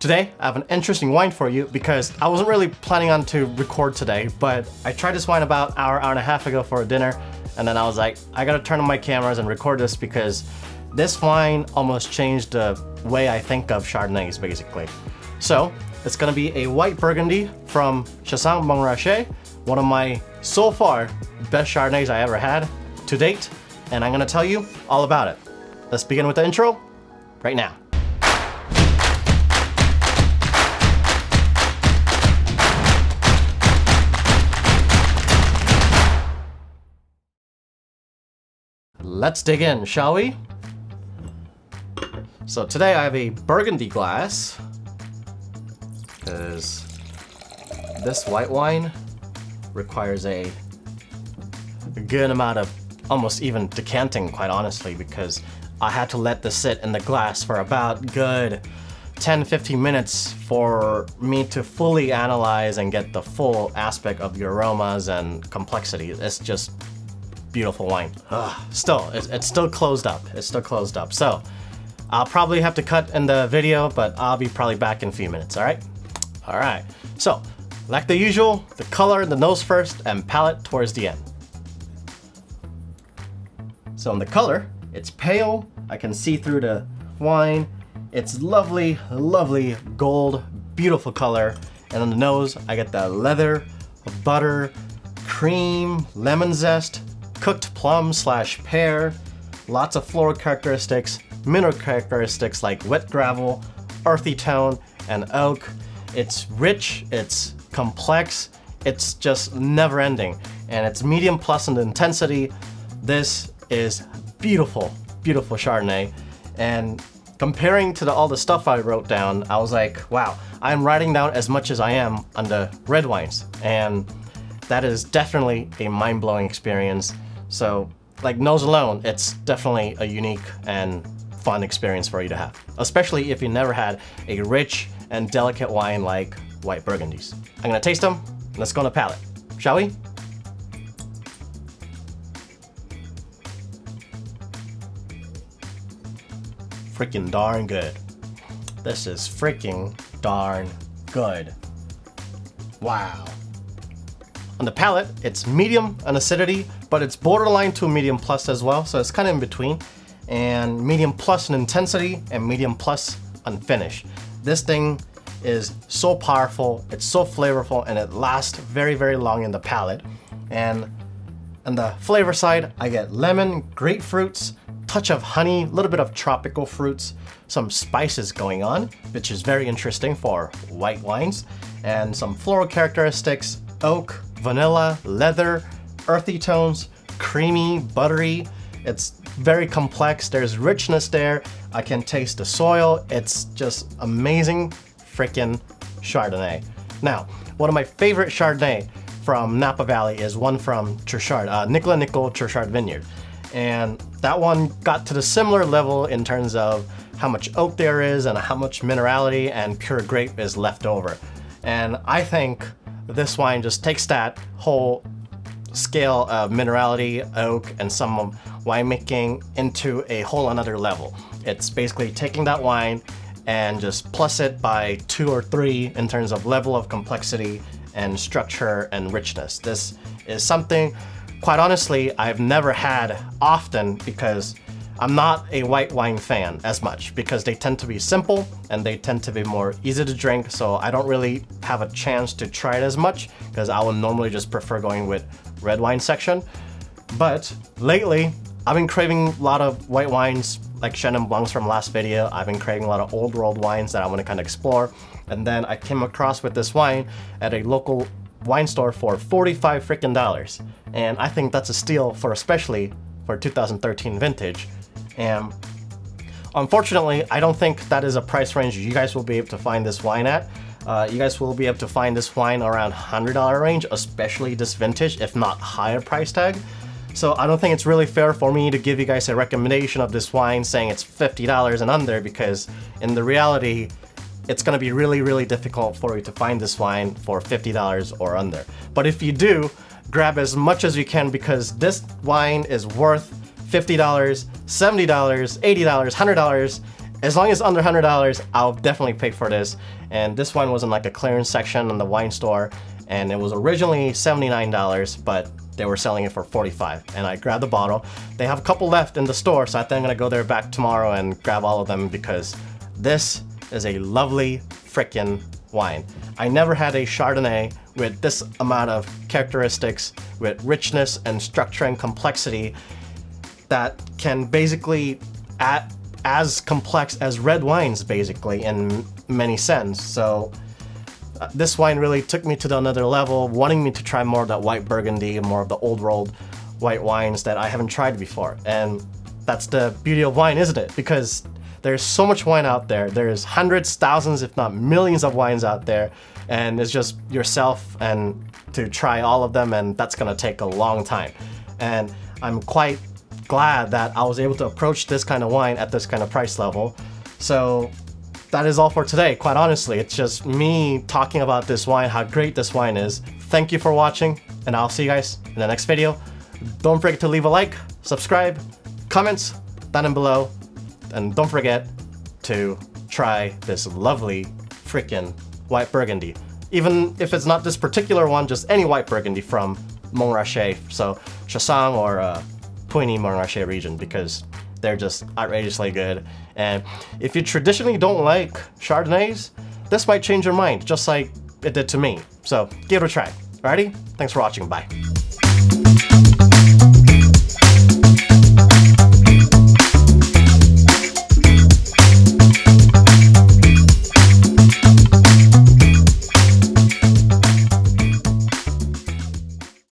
Today, I have an interesting wine for you because I wasn't really planning on to record today, but I tried this wine about an hour and a half ago for a dinner, and then I was like, I gotta turn on my cameras and record this because this wine almost changed the way I think of Chardonnays, basically. So, it's gonna be a white Burgundy from Chassagne-Montrachet, one of my, so far, best Chardonnays I ever had to date, and I'm gonna tell you all about it. Let's begin with the intro right now. Let's dig in, shall we? So today I have a Burgundy glass, because this white wine requires a good amount of almost even decanting, quite honestly, because I had to let this sit in the glass for about good 10-15 minutes for me to fully analyze and get the full aspect of the aromas and complexity. It's just beautiful wine. Still, it's still closed up. It's still closed up. So I'll probably have to cut in the video, but I'll be probably back in a few minutes, all right? All right. So, like the usual, the color, the nose first, and palate towards the end. So in the color, it's pale. I can see through the wine. It's lovely, lovely gold, beautiful color. And on the nose, I get the leather, butter, cream, lemon zest, cooked plum / pear, lots of floral characteristics, mineral characteristics like wet gravel, earthy tone, and oak. It's rich, it's complex, it's just never ending, and it's medium plus in intensity. This is beautiful, beautiful Chardonnay, and comparing to all the stuff I wrote down, I was like, wow, I'm writing down as much as I am on the red wines, and that is definitely a mind-blowing experience. So, like nose alone, it's definitely a unique and fun experience for you to have, especially if you never had a rich and delicate wine like white Burgundies. I'm gonna taste them. Let's go on the palate, shall we? Freaking darn good. This is freaking darn good. Wow. On the palate, it's medium on acidity, but it's borderline to medium plus as well, so it's kind of in between. And medium plus in intensity and medium plus on finish. This thing is so powerful, it's so flavorful, and it lasts very, very long in the palate. And on the flavor side, I get lemon, grapefruits, touch of honey, a little bit of tropical fruits, some spices going on, which is very interesting for white wines, and some floral characteristics, oak, vanilla, leather, earthy tones, creamy, buttery. It's very complex. There's richness there. I can taste the soil. It's just amazing freaking Chardonnay. Now, one of my favorite Chardonnay from Napa Valley is one from Nicolas Nicole Trechard Vineyard. And that one got to the similar level in terms of how much oak there is and how much minerality and pure grape is left over. And I think this wine just takes that whole scale of minerality, oak, and some winemaking into a whole another level. It's basically taking that wine and just plus it by 2 or 3 in terms of level of complexity and structure and richness. This is something, quite honestly, I've never had often because I'm not a white wine fan as much because they tend to be simple and they tend to be more easy to drink, so I don't really have a chance to try it as much because I would normally just prefer going with red wine section. But lately, I've been craving a lot of white wines like Chenin Blancs from last video. I've been craving a lot of old world wines that I want to kind of explore. And then I came across with this wine at a local wine store for $45 freaking. And I think that's a steal for especially for 2013 vintage. And unfortunately, I don't think that is a price range you guys will be able to find this wine at. You guys will be able to find this wine around $100 range, especially this vintage, if not higher price tag. So I don't think it's really fair for me to give you guys a recommendation of this wine saying it's $50 and under, because in the reality, it's gonna be really, really difficult for you to find this wine for $50 or under. But if you do, grab as much as you can because this wine is worth $50, $70, $80, $100, as long as under $100, I'll definitely pay for this. And this wine was in like a clearance section in the wine store, and it was originally $79, but they were selling it for $45. And I grabbed the bottle. They have a couple left in the store, so I think I'm gonna go there back tomorrow and grab all of them because this is a lovely frickin' wine. I never had a Chardonnay with this amount of characteristics, with richness and structure and complexity that can basically add as complex as red wines basically in many sense. So this wine really took me to another level, wanting me to try more of that white Burgundy, more of the old world white wines that I haven't tried before. And that's the beauty of wine, isn't it? Because there's so much wine out there. There's hundreds, thousands, if not millions of wines out there. And it's just yourself and to try all of them, and that's gonna take a long time. And I'm quite glad that I was able to approach this kind of wine at this kind of price level. So that is all for today, quite honestly. It's just me talking about this wine, how great this wine is. Thank you for watching, and I'll see you guys in the next video. Don't forget to leave a like, subscribe, comments down below, and don't forget to try this lovely freaking white Burgundy. Even if it's not this particular one, just any white Burgundy from Montrachet, so Chassagne or Chassagne-Montrachet region, because they're just outrageously good. And if you traditionally don't like Chardonnays, this might change your mind, just like it did to me. So give it a try. Alrighty? Thanks for watching. Bye.